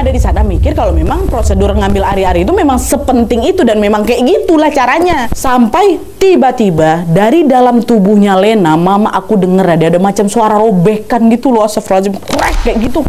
ada di sana mikir kalau memang prosedur ngambil ari-ari itu memang sepenting itu dan memang kayak gitulah caranya. Sampai tiba-tiba dari dalam tubuhnya Lena, mama aku denger ada macam suara robekan gitu loh, astagfirullahaladzim, krek kayak gitu.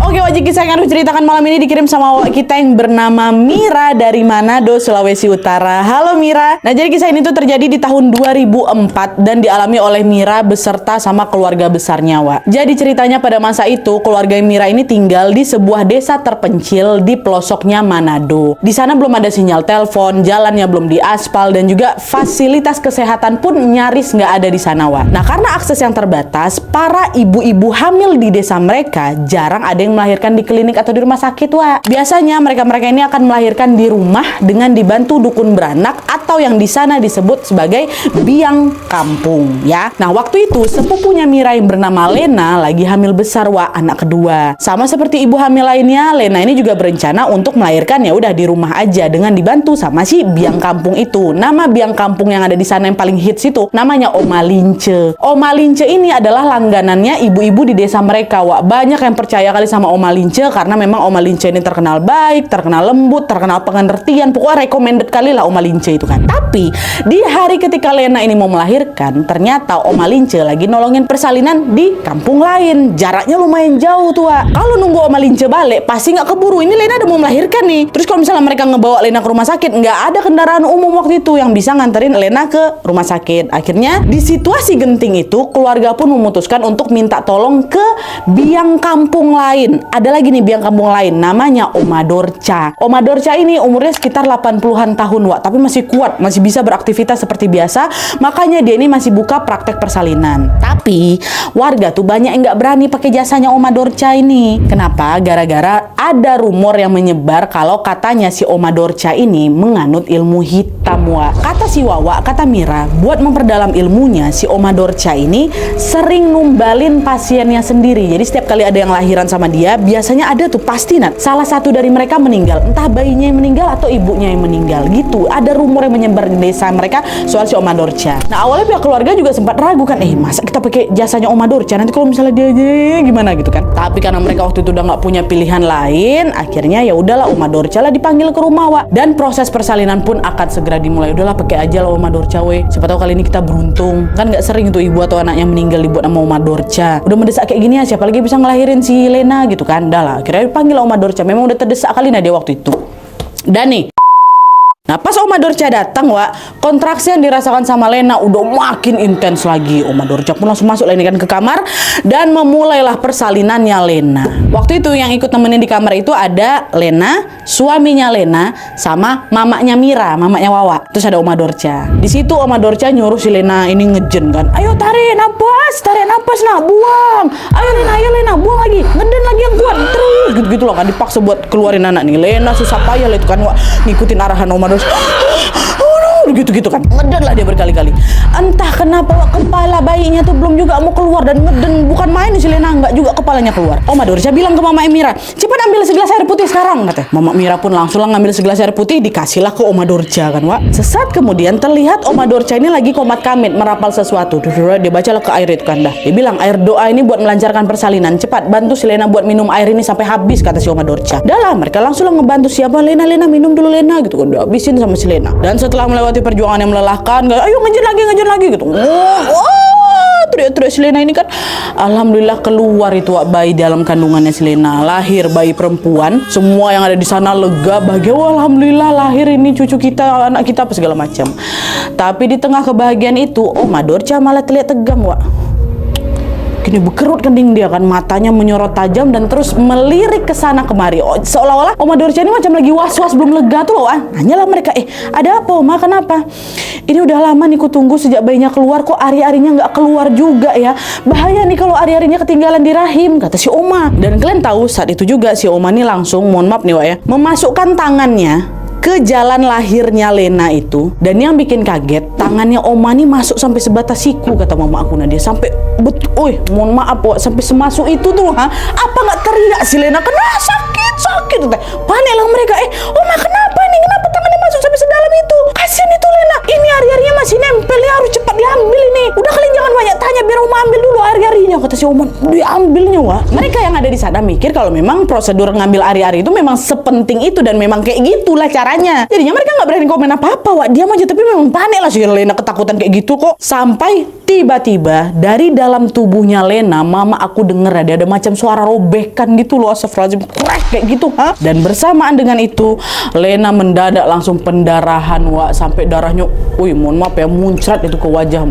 Oke, wajib kisah yang harus ceritakan malam ini dikirim sama kita yang bernama Mira dari Manado, Sulawesi Utara. Halo Mira. Nah, jadi kisah ini tuh terjadi di tahun 2004 dan dialami oleh Mira beserta sama keluarga besarnya, Wak. Jadi ceritanya pada masa itu keluarga Mira ini tinggal di sebuah desa terpencil di pelosoknya Manado. Di sana belum ada sinyal telepon, jalannya belum diaspal dan juga fasilitas kesehatan pun nyaris nggak ada di sana, Wak. Nah, karena akses yang terbatas, para ibu-ibu hamil di desa mereka jarang ada yang melahirkan di klinik atau di rumah sakit, Wak. Biasanya mereka-mereka ini akan melahirkan di rumah dengan dibantu dukun beranak atau yang di sana disebut sebagai biang kampung, ya. Nah, waktu itu sepupunya Mira yang bernama Lena lagi hamil besar, Wak, anak kedua. Sama seperti ibu hamil lainnya, Lena ini juga berencana untuk melahirkan ya udah di rumah aja dengan dibantu sama si biang kampung itu. Nama biang kampung yang ada di sana yang paling hits itu namanya Oma Lince. Oma Lince ini adalah langganannya ibu-ibu di desa mereka, Wak. Banyak yang percaya kali sama Oma Lince karena memang Oma Lince ini terkenal baik, terkenal lembut, terkenal pengertian, pokoknya recommended kali lah Oma Lince itu kan. Tapi di hari ketika Lena ini mau melahirkan, ternyata Oma Lince lagi nolongin persalinan di kampung lain. Jaraknya lumayan jauh tuh, Wak. Kalau nunggu Oma Lince balik pasti nggak keburu. Ini Lena udah mau melahirkan nih. Terus kalau misalnya mereka ngebawa Lena ke rumah sakit, nggak ada kendaraan umum waktu itu yang bisa nganterin Lena ke rumah sakit. Akhirnya di situasi genting itu keluarga pun memutuskan untuk minta tolong ke biang kampung lain. Ada lagi nih biang kampung lain namanya Oma Dorca. Oma Dorca ini umurnya sekitar 80-an tahun, Wak, tapi masih kuat, masih bisa beraktivitas seperti biasa. Makanya dia ini masih buka praktek persalinan. Tapi warga tuh banyak yang nggak berani pakai jasanya Oma Dorca ini. Kenapa? Gara-gara ada rumor yang menyebar kalau katanya si Oma Dorca ini menganut ilmu hitam, Wak. Kata si Wawa, kata Mira, buat memperdalam ilmunya si Oma Dorca ini sering numbalin pasiennya sendiri. Jadi setiap kali ada yang lahiran sama dia, biasanya ada tuh pasti salah satu dari mereka meninggal, entah bayinya yang meninggal atau ibunya yang meninggal gitu. Ada rumor yang menyebar di desa mereka soal si Oma Dorca. Nah, awalnya pihak keluarga juga sempat ragu kan, masa kita pakai jasanya Oma Dorca, nanti kalau misalnya dia aja gimana gitu kan. Tapi karena mereka waktu itu udah nggak punya pilihan lain, akhirnya ya udahlah Oma Dorca lah dipanggil ke rumah, Wak. Dan proses persalinan pun akan segera dimulai. Udahlah pakai aja lah Oma Dorca, we. Siapa tahu kali ini kita beruntung. Kan nggak sering tuh ibu atau anaknya meninggal dibuat sama Oma Dorca. Udah mendesak kayak gini ya, siapa lagi bisa ngelahirin si Lena gitu kan. Dah lah, akhirnya dipanggil Oma Dorca. Memang udah terdesak kali dia waktu itu. Dan nih, nah pas Oma Dorca datang, Wak, kontraksi yang dirasakan sama Lena udah makin intens lagi. Oma Dorca pun langsung masuk lah ini kan ke kamar dan memulailah persalinannya Lena. Waktu itu yang ikut nemenin di kamar itu ada Lena, suaminya Lena, sama mamanya Mira, mamanya Wawa. Terus ada Oma Dorca. Di situ Oma Dorca nyuruh si Lena ini ngejen kan. Ayo tarik napas, nak, buang. Ayo Lena, buang lagi. Ngeden lagi yang kuat. Terus gitu-gitu loh kan, dipaksa buat keluarin anak nih. Lena susah payah lah itu kan, Wak, ngikutin arahan Oma Dorca. Gitu-gitu kan, ngeden lah dia berkali-kali. Entah kenapa, Wak, kepala bayinya tuh belum juga mau keluar dan ngeden bukan main si Lena, enggak juga kepalanya keluar. Oma Dorca bilang ke Mama Mira, cepat ambil segelas air putih sekarang, katanya. Mama Mira pun langsung lah ngambil segelas air putih, dikasihlah ke Oma Dorca kan, Wak. Sesaat kemudian terlihat Oma Dorca ini lagi komat kamit merapal sesuatu. Dia bacalah ke air itu kan dah. Dia bilang, air doa ini buat melancarkan persalinan. Cepat bantu si Lena buat minum air ini sampai habis, kata si Oma Dorca. Dah lah, mereka langsung lah ngebantu siapa, Lena minum dulu Lena gitu kan. Dihabisin sama si Lena. Dan setelah melewati perjuangan yang melelahkan, ayo ngejar lagi gitu. Teriak-teriak si Lena ini kan. Alhamdulillah keluar itu, Wak, bayi dalam kandungannya si Lena. Lahir bayi perempuan. Semua yang ada di sana lega, bahagia. Alhamdulillah lahir ini cucu kita, anak kita, apa segala macam. Tapi di tengah kebahagiaan itu, Oma Dorca malah terlihat tegang, Wak. Gini berkerut kening dia kan, matanya menyorot tajam dan terus melirik ke sana kemari. Seolah-olah Oma Dorca ini macam lagi was-was belum lega tuh loh. Nanyalah mereka, ada apa Oma, kenapa? Ini udah lama nih ku tunggu sejak bayinya keluar, kok ari-arinya nggak keluar juga ya. Bahaya nih kalau ari-arinya ketinggalan di rahim, kata si Oma. Dan kalian tahu saat itu juga si Oma nih langsung, mohon maaf nih, Wak, ya, memasukkan tangannya ke jalan lahirnya Lena itu. Dan yang bikin kaget, tangannya Oma nih masuk sampai sebatas siku, kata mama aku Nadia. Sampai mohon maaf, Wak, sampai semasuk itu tuh, apa nggak teriak si Lena? Kena sakit. Paniklah mereka, Oma kenapa nih? Kenapa tangannya masuk sampai sedalam itu? Kasian itu Lena. Ini hari-harinya masih nempel ya, harus cepat diambil ini. Udah kalian jangan banyak tanya, biar biar Oma ambil dulu ari-arinya, kata si Oma. Diambilnya, Wak. Mereka yang ada di sana mikir kalau memang prosedur ngambil ari-ari itu memang sepenting itu dan memang kayak gitulah caranya. Jadinya mereka nggak berani komen apa-apa, Wak. Diam aja, tapi memang panik lah si Lena, ketakutan kayak gitu kok. Sampai tiba-tiba dari dalam tubuhnya Lena, mama aku denger ada macam suara robekan gitu loh, astagfirullahaladzim, krek kayak gitu, ha? Dan bersamaan dengan itu, Lena mendadak langsung pendarahan, Wak, sampai darahnya, mohon maaf ya, muncrat itu ke wajah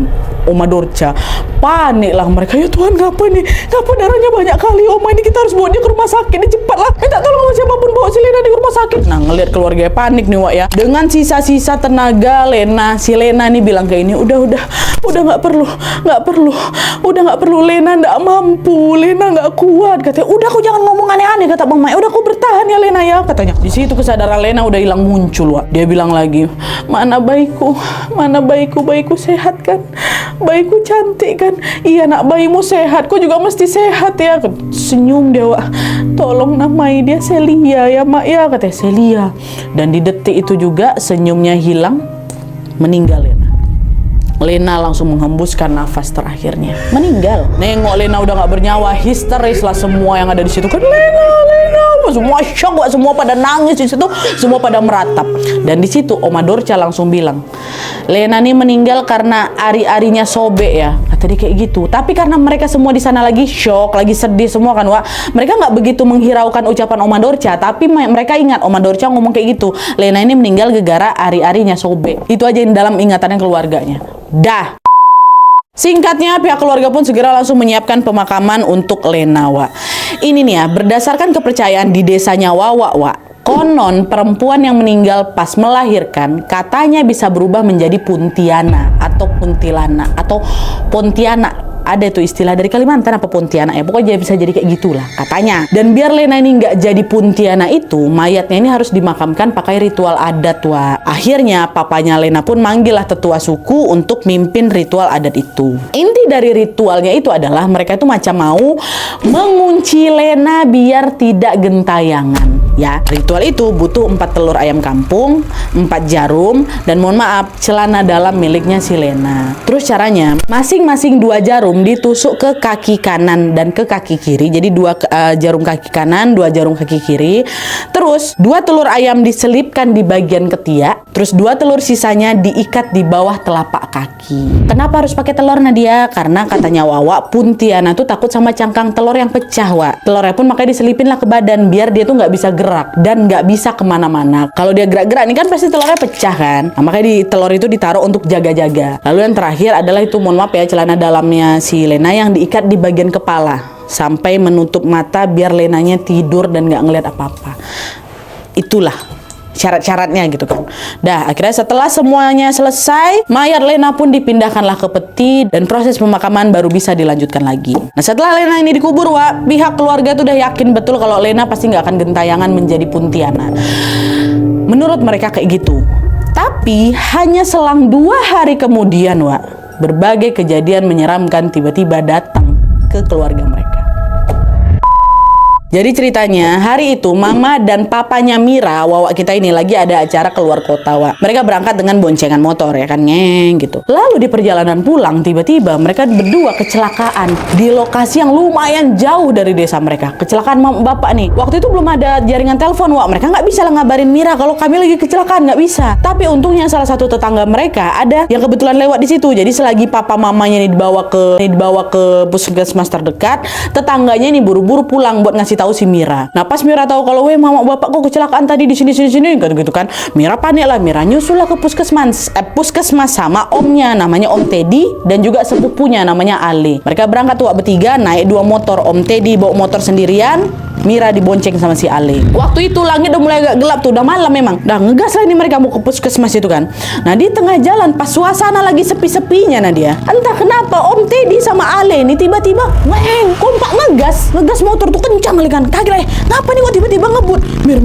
Oma Dorca. Panik lah mereka, ya Tuhan, ngapa nih? Ngapa darahnya banyak kali, Oma, ini kita harus bawa dia ke rumah sakit, ini cepat lah, minta tolong sama siapapun bawa si Lena di rumah sakit. Nah, ngelihat keluarga panik nih, Wak, ya. Dengan sisa-sisa tenaga si Lena nih bilang kayak ini, udah nggak perlu, Lena nggak mampu, Lena nggak kuat, katanya. Udah, aku jangan ngomong aneh-aneh, kata Bang Mai. Udah, aku bertahan ya Lena ya, katanya. Di situ kesadaran Lena udah hilang muncul, Wak. Dia bilang lagi, mana bayiku sehat kan, bayiku cantik kan. Iya nak, bayimu sehat, kau juga mesti sehat ya. Senyum dia, Wak. Tolong namai dia Celia ya mak ya, katanya. Celia. Dan di detik itu juga senyumnya hilang, meninggal Lena langsung menghembuskan nafas terakhirnya, meninggal. Nengok Lena udah nggak bernyawa, histeris lah semua yang ada di situ kan. Lena, semua shock, semua pada nangis di situ, semua pada meratap. Dan di situ Oma Dorca langsung bilang, Lena nih meninggal karena ari-arinya sobek ya, kata dia kayak gitu. Tapi karena mereka semua di sana lagi shock, lagi sedih semua kan, Wak. Mereka nggak begitu menghiraukan ucapan Oma Dorca, tapi mereka ingat Oma Dorca ngomong kayak gitu, Lena ini meninggal gara-gara ari-arinya sobek. Itu aja yang dalam ingatannya keluarganya. Dah. Singkatnya, pihak keluarga pun segera langsung menyiapkan pemakaman untuk Lena, Wak. Ini nih ya, berdasarkan kepercayaan di desanya Wawa, Wak. Konon perempuan yang meninggal pas melahirkan katanya bisa berubah menjadi Puntiana atau Kuntilana atau Pontianak. Ada tuh istilah dari Kalimantan apa Pontianak ya, pokoknya bisa jadi kayak gitulah katanya. Dan biar Lena ini nggak jadi Puntiana itu, mayatnya ini harus dimakamkan pakai ritual adat, Wak. Akhirnya papanya Lena pun manggillah tetua suku untuk mimpin ritual adat itu. Inti dari ritualnya itu adalah mereka itu macam mau mengunci Lena biar tidak gentayangan. Ya, ritual itu butuh 4 telur ayam kampung, 4 jarum, dan mohon maaf, celana dalam miliknya si Lena. Terus caranya, masing-masing 2 jarum ditusuk ke kaki kanan dan ke kaki kiri. Jadi 2 jarum kaki kanan, 2 jarum kaki kiri. Terus 2 telur ayam diselipkan di bagian ketiak. Terus 2 telur sisanya diikat di bawah telapak kaki. Kenapa harus pakai telur, Nadia? Karena katanya Wawa, Puntiana tuh takut sama cangkang telur yang pecah, Wak. Telurnya pun makanya diselipin lah ke badan biar dia tuh nggak bisa gerak dan nggak bisa kemana-mana. Kalau dia gerak-gerak ini kan pasti telurnya pecah kan. Nah, makanya di telur itu ditaruh untuk jaga-jaga. Lalu yang terakhir adalah itu, mohon maaf ya, celana dalamnya si Lena yang diikat di bagian kepala sampai menutup mata biar Lenanya tidur dan nggak ngeliat apa-apa. Itulah syarat-syaratnya gitu kan. Dah, akhirnya setelah semuanya selesai, mayat Lena pun dipindahkanlah ke peti dan proses pemakaman baru bisa dilanjutkan lagi. Nah, setelah Lena ini dikubur, Wak, pihak keluarga tuh udah yakin betul kalau Lena pasti nggak akan gentayangan menjadi Puntiana. Menurut mereka kayak gitu. Tapi hanya selang 2 hari kemudian, Wak, berbagai kejadian menyeramkan tiba-tiba datang ke keluarga mereka. Jadi ceritanya, hari itu Mama dan papanya Mira, Wawa kita ini lagi ada acara keluar kota, Wak. Mereka berangkat dengan boncengan motor ya kan, ngeng gitu. Lalu di perjalanan pulang, tiba-tiba mereka berdua kecelakaan di lokasi yang lumayan jauh dari desa mereka. Kecelakaan bapak nih. Waktu itu belum ada jaringan telepon, Wak. Mereka nggak bisa lah ngabarin Mira kalau kami lagi kecelakaan, nggak bisa. Tapi untungnya salah satu tetangga mereka ada yang kebetulan lewat di situ. Jadi selagi papa mamanya ini dibawa ke puskesmas terdekat, tetangganya ini buru-buru pulang buat ngasih tahu si Mira. Nah, pas Mira tahu kalau mama bapak kok kecelakaan tadi di sini gitu kan. Mira panik lah, Mira nyusul lah ke puskesmas sama omnya namanya Om Teddy dan juga sepupunya namanya Ali. Mereka berangkat tuh bertiga naik 2 motor. Om Teddy bawa motor sendirian, Mira dibonceng sama si Ali. Waktu itu langit udah mulai agak gelap tuh, udah malam memang. Dah ngegas lah ini mereka mau ke puskesmas itu kan. Nah, di tengah jalan pas suasana lagi sepi-sepinya Nadia, entah kenapa Om Teddy sama Ale ini tiba-tiba kompak ngegas motor tuh kencang kali kan. Kaget lah, ngapa nih kok tiba-tiba ngebut? Mir,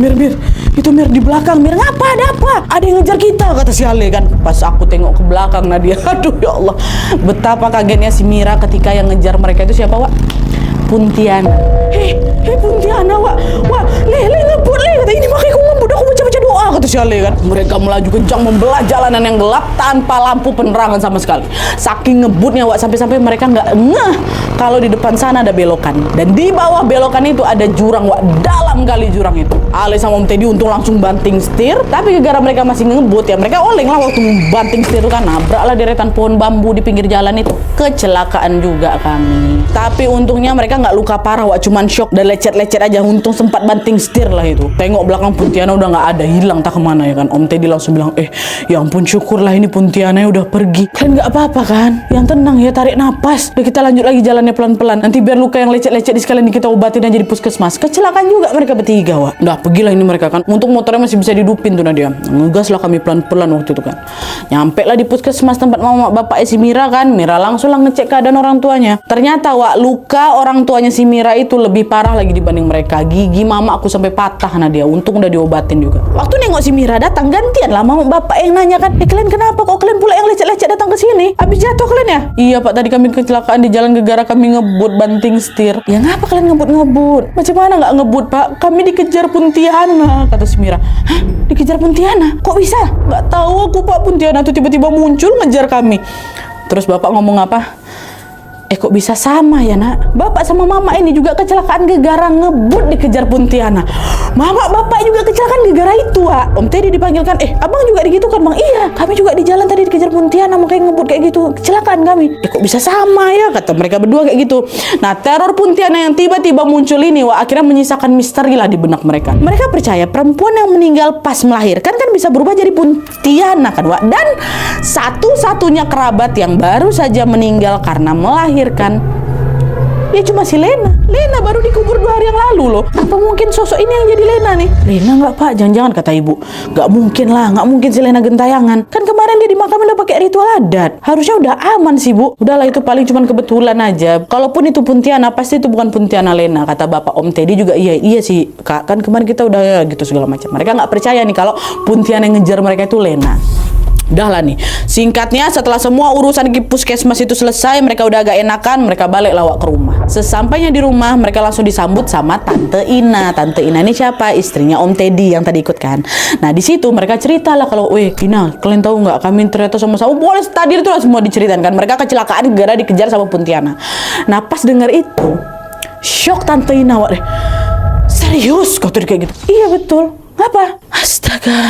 itu Mir di belakang. Mir, ngapa, ada apa? Ada yang ngejar kita, kata si Ale kan. Pas aku tengok ke belakang Nadia, aduh ya Allah, betapa kagetnya si Mira ketika yang ngejar mereka itu siapa, Wak? Puntiana. Hei Puntiana, Wak, le ngebut le, kata ini makanya aku ngebut, aku baca doa semua, kata si Ale kan. Mereka melaju kencang membelah jalanan yang gelap tanpa lampu penerangan sama sekali. Saking ngebutnya Wak, sampai-sampai mereka nggak ngeh kalau di depan sana ada belokan. Dan di bawah belokan itu ada jurang Wak, dalam kali jurang itu. Ale sama Om Teddy untung langsung banting setir, tapi gara-gara mereka masih ngebut ya, mereka oleng lah waktu banting setir itu kan, nabrak lah deretan pohon bambu di pinggir jalan itu. Kecelakaan juga kami. Tapi untungnya mereka nggak luka parah Wak, cuman shock dan lecet-lecet aja. Untung sempat banting setir lah itu. Tengok belakang Puntiana udah nggak ada, hilang tak kemana ya kan. Om Teddy langsung bilang, ya ampun syukurlah ini Puntiana udah pergi. Kalian nggak apa-apa kan? Yang tenang ya, tarik napas. Udah kita lanjut lagi jalannya pelan-pelan. Nanti biar luka yang lecet-lecet di sekalian kita obatin aja di puskesmas. Kecelakaan juga mereka bertiga Wak. Udah pergilah ini mereka kan. Untuk motornya masih bisa didupin tuh Nadia. Ngegas lah kami pelan-pelan waktu itu kan. Nyampe lah di puskesmas tempat mama bapak si Mira kan. Mira langsung lah ngecek keadaan orang tuanya. Ternyata Wak, luka orang tuanya si Mira itu lebih parah lagi dibanding mereka. Gigi mama aku sampai patah Nadia. Untung udah diobatin juga. Waktu nengok si Mira datang, gantian lah mama bapak yang nanya kan, kalian kenapa kok kalian pula yang lecet-lecet datang ke sini? Habis jatuh kalian ya? Iya Pak, tadi kami kecelakaan di jalan gara-gara kami ngebut banting setir. Ya ngapa kalian ngebut-ngebut? Macam mana nggak ngebut Pak? Kami dikejar Puntiana, kata si Mira. Hah? Dikejar Puntiana? Kok bisa? Nggak tahu aku Pak, Puntiana tuh tiba-tiba muncul ngejar kami. Terus bapak ngomong apa? Kok bisa sama ya nak? Bapak sama mama ini juga kecelakaan gara-gara ngebut dikejar Puntiana. Mama bapak juga kecelakaan gara-gara itu Wak. Om Teddy dipanggilkan, abang juga digitukan bang? Iya, kami juga di jalan tadi dikejar Puntiana makanya ngebut kayak gitu. Kecelakaan kami. Kok bisa sama ya? Kata mereka berdua kayak gitu. Nah teror Puntiana yang tiba-tiba muncul ini Wak, akhirnya menyisakan misteri lah di benak mereka. Mereka percaya perempuan yang meninggal pas melahirkan kan bisa berubah jadi Puntiana kan Wak. Dan satu-satunya kerabat yang baru saja meninggal karena melahirkan, dia cuma si Lena. Lena baru dikubur 2 hari yang lalu loh. Apa mungkin sosok ini yang jadi Lena nih? Lena nggak Pak, jangan-jangan kata ibu. Nggak mungkin lah, nggak mungkin si Lena gentayangan. Kan kemarin dia dimakamin udah pakai ritual adat. Harusnya udah aman sih Bu. Udahlah itu paling cuma kebetulan aja. Kalaupun itu Puntiana, pasti itu bukan Puntiana Lena. Kata bapak Om Teddy juga, iya sih Kak. Kan kemarin kita udah ya, gitu segala macam. Mereka nggak percaya nih kalau Puntiana yang ngejar mereka itu Lena. Udah lah nih, singkatnya setelah semua urusan di puskesmas itu selesai, mereka udah agak enakan, mereka balik lawak ke rumah. Sesampainya di rumah, mereka langsung disambut sama Tante Ina. Tante Ina ini siapa? Istrinya Om Teddy yang tadi ikut kan. Nah di situ mereka cerita lah kalau, Ina, kalian tahu nggak? Kami ternyata sama-sama, boleh tadi itu lah semua diceritain kan. Mereka kecelakaan gara dikejar sama Puntiana. Nah pas dengar itu, shock Tante Ina Wak deh. Serius? Kau tuh kayak gitu? Iya betul. Apa? Astaga.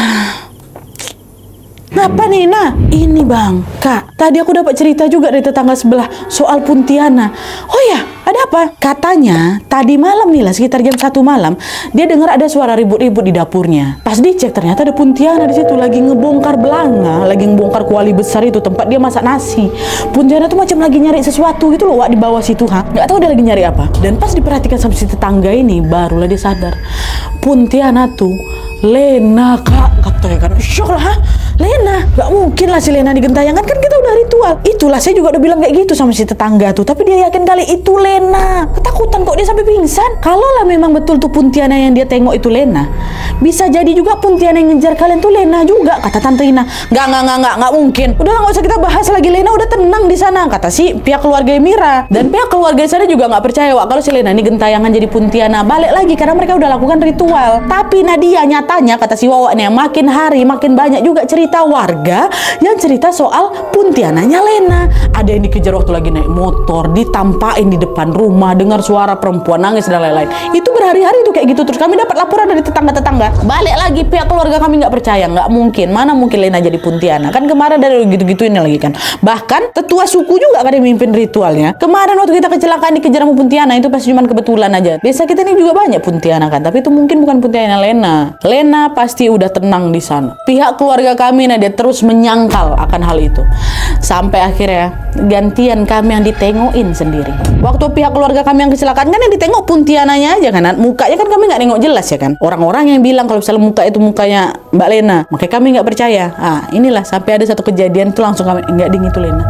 Ngapa nih Nah? Ini bang, Kak, tadi aku dapat cerita juga dari tetangga sebelah soal Puntiana. Oh ya, ada apa? Katanya tadi malam nih lah, sekitar jam 1 malam, dia dengar ada suara ribut-ribut di dapurnya. Pas dicek ternyata ada Puntiana di situ lagi ngebongkar belanga, lagi ngebongkar kuali besar itu tempat dia masak nasi. Puntiana tuh macam lagi nyari sesuatu gitu loh Wak, di bawah situ nggak tahu dia lagi nyari apa. Dan pas diperhatikan sama si tetangga ini, barulah dia sadar Puntiana tuh Lena Kak, katanya kan. Syok lah, Lena, gak mungkin lah si Lena digentayangan, kan kita udah ritual. Itulah saya juga udah bilang kayak gitu sama si tetangga tuh, tapi dia yakin kali itu Lena. Ketakutan kok dia sampai pingsan. Kalau lah memang betul tuh Puntiana yang dia tengok itu Lena, bisa jadi juga Puntiana yang ngejar kalian tuh Lena juga, kata Tante Ina. Gak mungkin. Udah gak usah kita bahas lagi, Lena udah tenang di sana, kata si pihak keluarga Mira. Dan pihak keluarga sana juga gak percaya Wak kalau si Lena ini gentayangan jadi Puntiana. Balik lagi karena mereka udah lakukan ritual. Tapi Nadia nyatanya, kata si Wawa nih, makin hari makin banyak juga cerita warga yang cerita soal Puntiananya Lena. Ada yang dikejar waktu lagi naik motor, ditampain di depan rumah, dengar suara perempuan nangis dan lain-lain. Itu berhari-hari tuh kayak gitu. Terus kami dapat laporan dari tetangga-tetangga. Balik lagi pihak keluarga kami nggak percaya, nggak mungkin. Mana mungkin Lena jadi Puntiana? Kan kemarin ada gitu-gituin lagi kan. Bahkan tetua suku juga kan yang mimpin ritualnya. Kemarin waktu kita kecelakaan dikejar sama Puntiana itu pasti cuma kebetulan aja. Desa kita ini juga banyak Puntiana kan, tapi itu mungkin bukan Puntiana Lena. Lena pasti udah tenang di sana. Pihak keluarga kami dia terus menyangkal akan hal itu. Sampai akhirnya gantian kami yang ditengokin sendiri. Waktu pihak keluarga kami yang kecelakaan kan yang ditengok Puntiananya aja kan. Mukanya kan kami nggak nengok jelas ya kan. Orang-orang yang bilang kalau misalnya muka itu mukanya Mbak Lena, makanya kami nggak percaya. Inilah sampai ada satu kejadian itu langsung kami nggak ding itu Lena.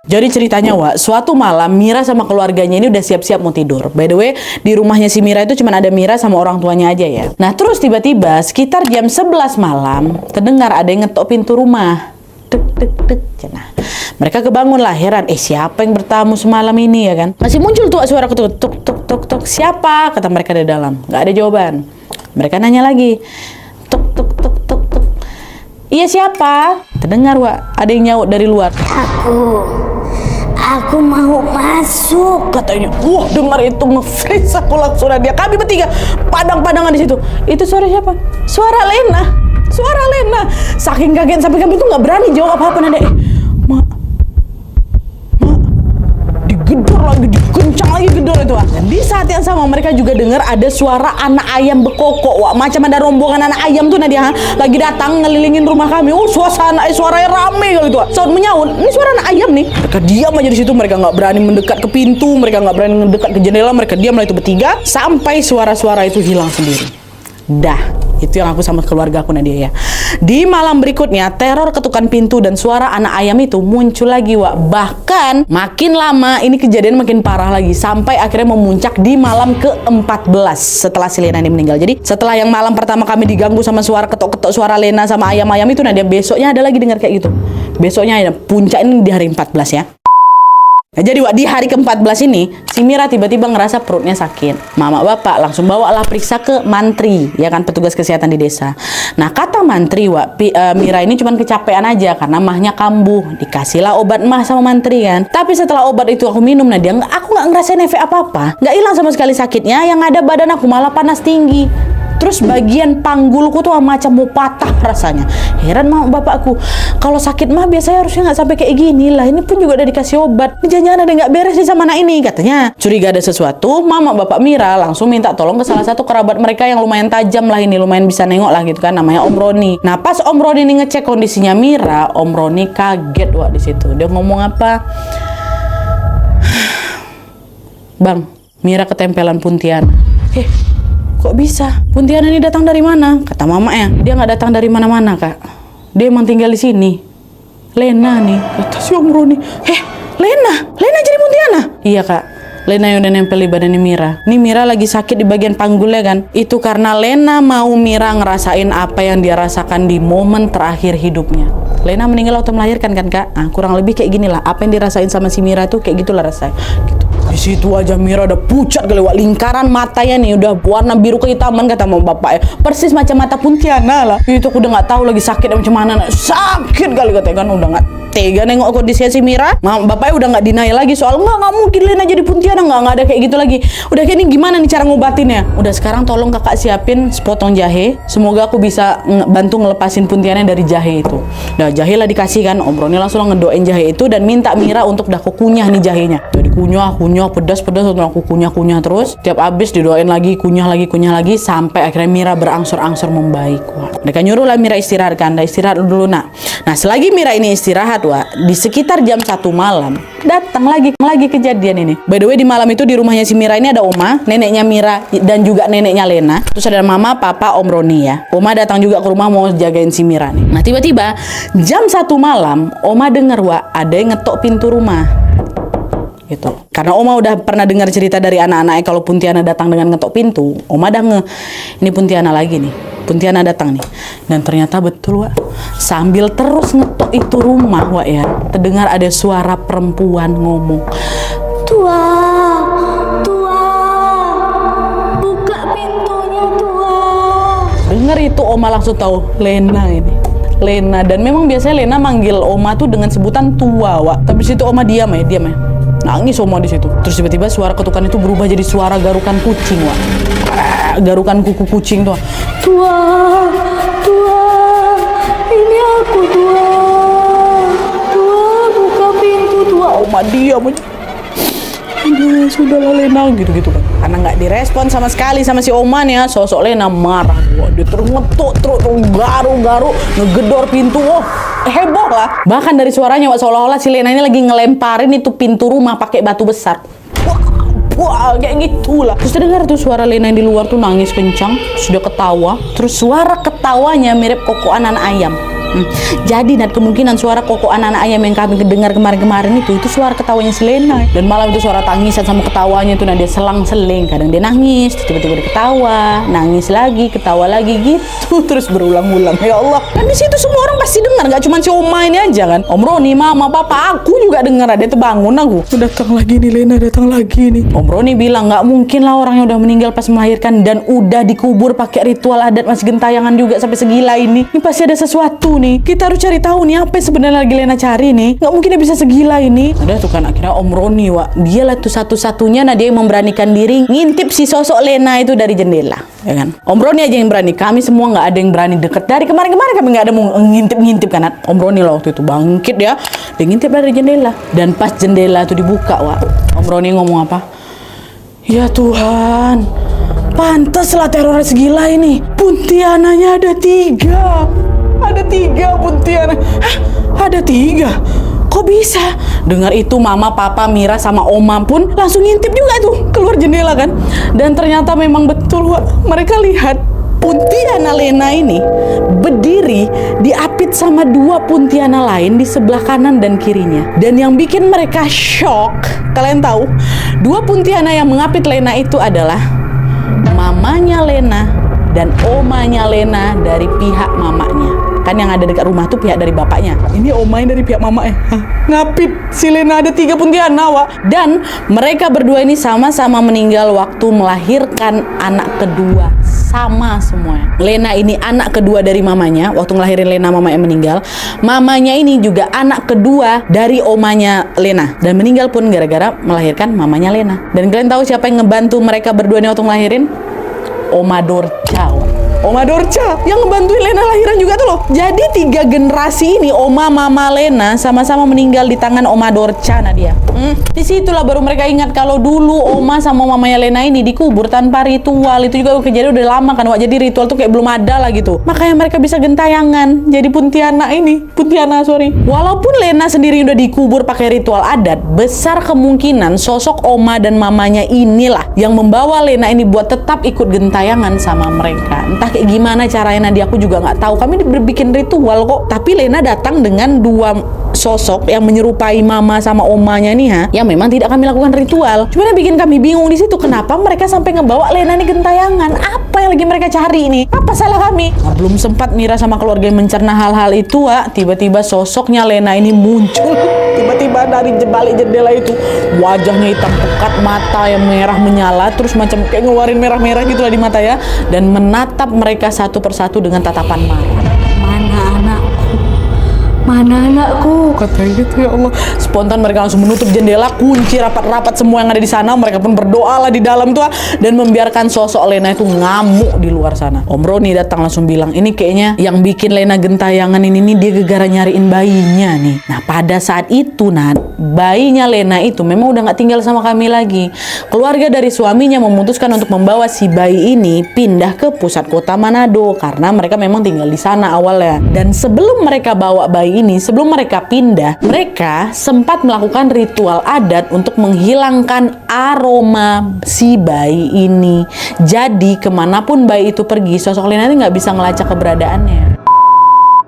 Jadi ceritanya Wak, suatu malam Mira sama keluarganya ini udah siap-siap mau tidur. By the way, di rumahnya si Mira itu cuma ada Mira sama orang tuanya aja ya. Nah terus tiba-tiba sekitar jam 11 malam terdengar ada yang ngetok pintu rumah. Tek tek tek. Nah, mereka kebangun lah heran. Siapa yang bertamu semalam ini ya kan? Masih muncul tuh suara ketuk tuk tuk tuk tuk. Siapa? Kata mereka di dalam. Gak ada jawaban. Mereka nanya lagi. Tuk Iya siapa? Terdengar Wak, ada yang nyaut dari luar. Aku mau masuk Katanya, wah dengar itu nge-freeze aku langsung dia. Kami bertiga padang-padangan di situ. Itu suara siapa? Suara Lena. Suara Lena. Saking kaget sampai kami tuh nggak berani jawab apa-apa nada. Mak, digedor lagi, dikencang lagi gedor itu. Dan di saat yang sama mereka juga dengar ada suara anak ayam bekokok. Wah, macam ada rombongan anak ayam tuh Nadia lagi datang ngelilingin rumah kami. Oh, suaranya rame kali itu. Sound menyaut. Ini suara anak ayam nih. Mereka diam aja di situ. Mereka nggak berani mendekat ke pintu. Mereka nggak berani mendekat ke jendela. Mereka diam lah itu bertiga sampai suara-suara itu hilang sendiri. Dah, itu yang aku sama keluarga aku Nadia ya. Di malam berikutnya teror ketukan pintu dan suara anak ayam itu muncul lagi Wak. Bahkan makin lama ini kejadian makin parah lagi sampai akhirnya memuncak di malam ke-14 setelah si Lena ini meninggal. Jadi setelah yang malam pertama kami diganggu sama suara ketok-ketok suara Lena sama ayam-ayam itu Nadia, besoknya ada lagi dengar kayak gitu. Besoknya ada puncak ini di hari 14 ya. Nah, jadi Wak, di hari ke-14 ini si Mira tiba-tiba ngerasa perutnya sakit. Mama bapak langsung bawalah periksa ke mantri, ya kan, petugas kesehatan di desa. Nah kata mantri Wak, Mira ini cuma kecapean aja karena mahnya kambuh. Dikasihlah obat mah sama mantri kan. Tapi setelah obat itu aku minum Nadia, aku nggak ngerasain efek apa-apa. Nggak hilang sama sekali sakitnya, yang ada badan aku malah panas tinggi. Terus bagian panggulku tuh macam mau patah rasanya. Heran mau bapakku, kalau sakit mah biasanya harusnya nggak sampai kayak gini lah. Ini pun juga udah dikasih obat. Ini jangan ada nggak beres nih sama anak ini katanya. Curiga ada sesuatu, mama bapak Mira langsung minta tolong ke salah satu kerabat mereka yang lumayan tajam lah ini, lumayan bisa nengok lah gitu kan, namanya Om Roni. Nah pas Om Roni ini ngecek kondisinya Mira, Om Roni kaget Wak di situ. Dia ngomong apa? Bang, Mira ketempelan Puntiana. Kok bisa? Puntiana ini datang dari mana? Kata mama ya, dia nggak datang dari mana-mana kak. Dia emang tinggal di sini. Lena nih, kata si Om Roni. Lena jadi Puntiana? Iya kak. Lena yang udah nempel di badannya Mira. Ini Mira lagi sakit di bagian panggulnya kan. Itu karena Lena mau Mira ngerasain apa yang dia rasakan di momen terakhir hidupnya. Lena meninggal waktu melahirkan kan kak. Nah, kurang lebih kayak gini lah. Apa yang dirasain sama si Mira tuh kayak gitulah rasanya. Gitu. Di situ aja Mira udah pucat kali Wak. Lingkaran matanya nih udah warna biru kehitaman kata mau bapak ya. Persis macam mata Puntiana lah. Itu aku udah nggak tahu lagi sakit macam mana. Sakit kali katanya kan, udah nggak tega nengok kondisinya si Mira. Bapaknya udah nggak deny lagi soal nggak mungkin Lena jadi Puntiana, nggak ada kayak gitu lagi. Udah kayak ini gimana nih cara ngobatinnya? Udah sekarang tolong kakak siapin sepotong jahe. Semoga aku bisa bantu ngelepasin Puntiana dari jahe itu. Nah jahe lah dikasih kan, Om Roni langsung ngedoain jahe itu dan minta Mira untuk dah aku kunyah nih jahenya. Jadi kunyah pedas untuk aku kunyah terus. Tiap habis didoain lagi, kunyah lagi sampai akhirnya Mira berangsur-angsur membaik. Wah. Mereka nyuruh lah Mira istirahat kan, istirahat dulu nak. Nah selagi Mira ini istirahat Wak, di sekitar jam 1 malam datang lagi kejadian ini. By the way di malam itu di rumahnya si Mira ini ada Oma, neneknya Mira dan juga neneknya Lena. Terus ada mama, papa, Om Roni ya. Oma datang juga ke rumah mau jagain si Mira nih. Nah tiba-tiba jam 1 malam Oma dengar Wak, ada yang ngetok pintu rumah. Gitu. Karena Oma udah pernah dengar cerita dari anak-anaknya kalau Puntiana datang dengan ngetok pintu. Oma udah ini Puntiana lagi nih. Puntiana datang nih. Dan ternyata betul Wak. Sambil terus ngetok itu rumah Wak ya, terdengar ada suara perempuan ngomong. Tua, buka pintunya Tua. Dengar itu Oma langsung tahu Lena ini. Lena, dan memang biasanya Lena manggil Oma tuh dengan sebutan Tua Wak. Tapi situ Oma diam ya. Nangis Oma di situ. Terus tiba-tiba suara ketukan itu berubah jadi suara garukan kucing Wak. Garukan kuku kucing tuh. Tua, ini aku Tua, buka pintu Tua. Oma diam aja. Sudahlah Lena gitu kan. Karena nggak direspon sama sekali sama si Oman ya, sosok Lena marah. Wah, dia terus ngetuk, terus garu-garu, ngegedor pintu. Oh, heboh lah. Bahkan dari suaranya Wak, seolah-olah si Lena ini lagi ngelemparin itu pintu rumah pakai batu besar. Wah, kayak gitulah. Terus dengar tuh suara Lena yang di luar tuh nangis kencang, sudah ketawa. Terus suara ketawanya mirip kokokan anak ayam. Jadi Nat, kemungkinan suara kokokan anak ayam yang kami dengar kemarin-kemarin itu suara ketawanya si Lena. Dan malam itu suara tangisan sama ketawanya itu dia selang-seling. Kadang dia nangis, tiba-tiba dia ketawa, nangis lagi, ketawa lagi gitu terus berulang-ulang. Ya Allah. Dan di situ semua orang pasti dengar, nggak cuma si Oma ini aja kan. Om Roni, mama, papa, aku juga dengar. Ada terbangun aku. Datang lagi nih Lena, datang lagi nih. Om Roni bilang nggak mungkin lah orang yang udah meninggal pas melahirkan dan udah dikubur pakai ritual adat Mas Gentayangan juga sampai segila ini. Ini pasti ada sesuatu tahu nih. Kita harus cari tahu nih apa yang sebenarnya lagi Lena cari nih. Nggak mungkin dia bisa segila ini. Ada tuh kan akhirnya Om Roni, Wak. Dia lah tuh satu-satunya Nadia yang memberanikan diri ngintip si sosok Lena itu dari jendela, ya kan? Om Roni aja yang berani. Kami semua nggak ada yang berani deket. Dari kemarin-kemarin kami nggak ada mau ngintip-ngintip kan. Om Roni lah waktu itu bangkit ya. Dia ngintip dari jendela. Dan pas jendela itu dibuka, Wak, Om Roni ngomong apa? Ya Tuhan, pantaslah teroris gila ini. Puntiananya ada 3. Ada 3 Puntiana. Hah? Ada 3? Kok bisa? Dengar itu Mama, Papa, Mira sama Oma pun langsung ngintip juga tuh keluar jendela kan. Dan ternyata memang betul, Wak. Mereka lihat Puntiana Lena ini berdiri diapit sama 2 Puntiana lain di sebelah kanan dan kirinya. Dan yang bikin mereka shock, kalian tahu, 2 Puntiana yang mengapit Lena itu adalah mamanya Lena dan omanya Lena dari pihak mamanya. Kan yang ada dekat rumah tuh pihak dari bapaknya. Ini omanya dari pihak mamanya. Ngapit si Lena ada 3 Puntiana, Wak. Dan mereka berdua ini sama-sama meninggal waktu melahirkan anak kedua. Sama semuanya. Lena ini anak kedua dari mamanya. Waktu ngelahirin Lena, mamanya meninggal. Mamanya ini juga anak kedua dari omanya Lena. Dan meninggal pun gara-gara melahirkan mamanya Lena. Dan kalian tahu siapa yang ngebantu mereka berdua ini waktu ngelahirin? Oma Dorca. Oma Dorca yang ngebantuin Lena lahiran juga tuh loh. Jadi 3 generasi ini, Oma, Mama, Lena sama-sama meninggal di tangan Oma Dorca, Nadia. Disitulah baru mereka ingat kalau dulu Oma sama mamanya Lena ini dikubur tanpa ritual. Itu juga kejadian udah lama kan, Wak. Jadi ritual tuh kayak belum ada lah gitu. Makanya mereka bisa gentayangan jadi Puntiana ini. Puntiana, sorry. Walaupun Lena sendiri udah dikubur pakai ritual adat, besar kemungkinan sosok Oma dan mamanya inilah yang membawa Lena ini buat tetap ikut gentayangan sama mereka. Entah kayak gimana caranya, Nadia, aku juga nggak tahu. Kami bikin ritual kok. Tapi Lena datang dengan 2 sosok yang menyerupai mama sama omanya nih, yang memang tidak kami lakukan ritual. Cuma yang bikin kami bingung di situ, kenapa mereka sampai ngebawa Lena ini gentayangan? Apa yang lagi mereka cari ini? Apa salah kami? Nah, belum sempat Mira sama keluarga yang mencerna hal-hal itu, Wak, tiba-tiba sosoknya Lena ini muncul. Tiba-tiba dari balik jendela itu, wajahnya hitam pekat, mata yang merah menyala, terus macam kayak ngeluarin merah-merah gitu lah di mata ya, dan menatap mereka satu persatu dengan tatapan marah. Mana anakku? Mana anakku? Katanya gitu, ya Allah. Spontan mereka langsung menutup jendela, kunci rapat-rapat semua yang ada di sana. Mereka pun berdoa lah di dalam tuh, dan membiarkan sosok Lena itu ngamuk di luar sana. Om Roni datang langsung bilang, ini kayaknya yang bikin Lena gentayangan ini nih, dia gegara nyariin bayinya nih. Nah pada saat itu, bayinya Lena itu memang udah nggak tinggal sama kami lagi. Keluarga dari suaminya memutuskan untuk membawa si bayi ini pindah ke pusat kota Manado karena mereka memang tinggal di sana awalnya. Dan sebelum mereka bawa bayi ini, sebelum mereka pindah, mereka sempat melakukan ritual adat untuk menghilangkan aroma si bayi ini. Jadi kemanapun bayi itu pergi, sosok Lena itu nggak bisa ngelacak keberadaannya.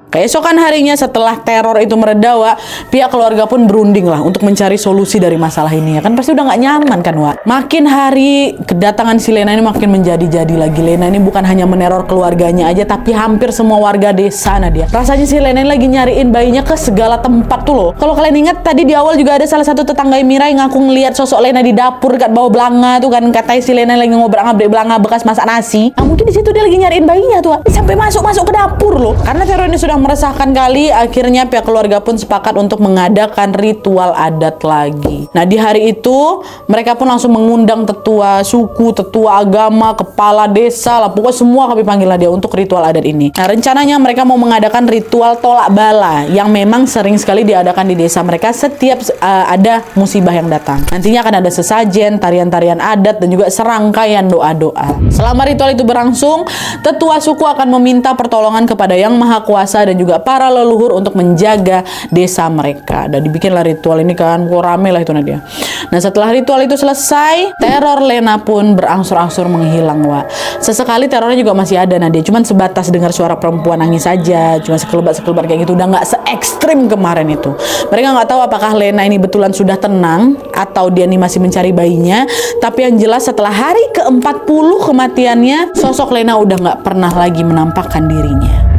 Keesokan harinya setelah teror itu mereda, Wak, pihak keluarga pun berunding lah untuk mencari solusi dari masalah ini, ya kan pasti udah nggak nyaman kan, Wak. Makin hari kedatangan si Lena ini makin menjadi-jadi lagi. Lena ini bukan hanya meneror keluarganya aja, tapi hampir semua warga desa, Nadia. Rasanya si Lena ini lagi nyariin bayinya ke segala tempat tuh loh. Kalau kalian ingat tadi di awal juga ada salah satu tetangga Mira yang ngaku ngeliat sosok Lena di dapur dekat bawah belanga tuh kan, katanya si Lena lagi ngobrak-ngabrik belanga bekas masak nasi. Nah, mungkin di situ dia lagi nyariin bayinya tuh, Wak. Sampai masuk ke dapur loh. Karena teror ini sudah meresahkan kali, akhirnya pihak keluarga pun sepakat untuk mengadakan ritual adat lagi. Nah di hari itu mereka pun langsung mengundang tetua suku, tetua agama, kepala desa lah, pokoknya semua kami panggil lah dia untuk ritual adat ini. Nah rencananya mereka mau mengadakan ritual tolak bala yang memang sering sekali diadakan di desa mereka setiap ada musibah yang datang. Nantinya akan ada sesajen, tarian-tarian adat, dan juga serangkaian doa-doa. Selama ritual itu berlangsung, tetua suku akan meminta pertolongan kepada Yang Maha Kuasa dan juga para leluhur untuk menjaga desa mereka. Dan dibikinlah ritual ini kan, rame lah itu, Nadia. Nah setelah ritual itu selesai, teror Lena pun berangsur-angsur menghilang, Wak. Sesekali terornya juga masih ada, Nadia, cuman sebatas dengar suara perempuan nangis saja, cuma sekelebat-sekelebat kayak gitu, udah nggak se-ekstrim kemarin itu. Mereka nggak tahu apakah Lena ini betulan sudah tenang atau dia ini masih mencari bayinya. Tapi yang jelas setelah hari ke-40 kematiannya, sosok Lena udah nggak pernah lagi menampakkan dirinya.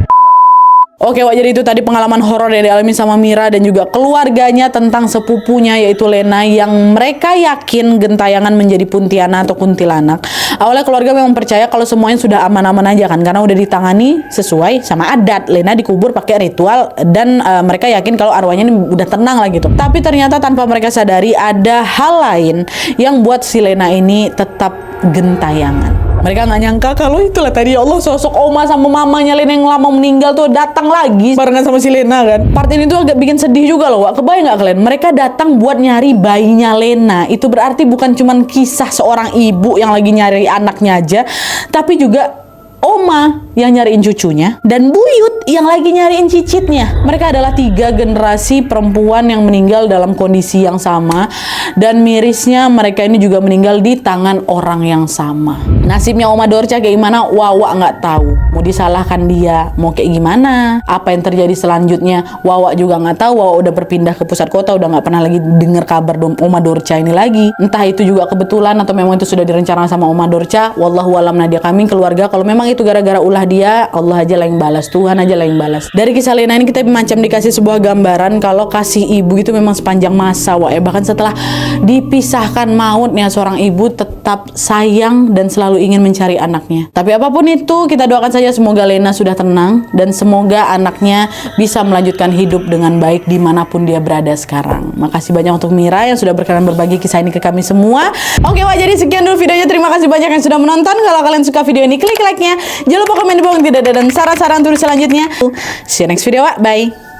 Oke, Wak, jadi itu tadi pengalaman horor yang dialami sama Mira dan juga keluarganya tentang sepupunya yaitu Lena yang mereka yakin gentayangan menjadi Puntiana atau kuntilanak. Awalnya keluarga memang percaya kalau semuanya sudah aman-aman aja kan, karena udah ditangani sesuai sama adat. Lena dikubur pakai ritual dan mereka yakin kalau arwahnya ini udah tenang lah gitu. Tapi ternyata tanpa mereka sadari ada hal lain yang buat si Lena ini tetap gentayangan. Mereka nggak nyangka kalau itulah tadi, ya Allah, sosok oma sama mamanya Lena yang lama meninggal tuh datang lagi barengan sama si Lena kan. Part ini tuh agak bikin sedih juga loh, Wak. Kebayang nggak kalian? Mereka datang buat nyari bayinya Lena. Itu berarti bukan cuman kisah seorang ibu yang lagi nyari anaknya aja, tapi juga oma yang nyariin cucunya dan buyut yang lagi nyariin cicitnya. Mereka adalah 3 generasi perempuan yang meninggal dalam kondisi yang sama, dan mirisnya mereka ini juga meninggal di tangan orang yang sama. Nasibnya Oma Dorca kayak gimana, Wawa nggak tahu. Mau disalahkan dia, mau kayak gimana, apa yang terjadi selanjutnya, Wawa juga nggak tahu. Wawa udah berpindah ke pusat kota, udah nggak pernah lagi dengar kabar Oma Dorca ini lagi. Entah itu juga kebetulan atau memang itu sudah direncanakan sama Oma Dorca. Wallahu alam. Nadia kami keluarga, kalau memang itu gara-gara ulah dia, Allah aja lah yang balas, Tuhan aja lah yang balas. Dari kisah Lena ini kita macam dikasih sebuah gambaran kalau kasih ibu itu memang sepanjang masa, Wak, ya. Bahkan setelah dipisahkan mautnya, seorang ibu tetap sayang dan selalu ingin mencari anaknya. Tapi apapun itu, kita doakan saja semoga Lena sudah tenang dan semoga anaknya bisa melanjutkan hidup dengan baik dimanapun dia berada sekarang. Makasih banyak untuk Mira yang sudah berkenan berbagi kisah ini ke kami semua. Oke, Wak, jadi sekian dulu videonya. Terima kasih banyak yang sudah menonton. Kalau kalian suka video ini, klik like-nya. Jangan lupa komen di bawah tidak ada dan saran-saran tulis selanjutnya. See you next video, Wak. Bye.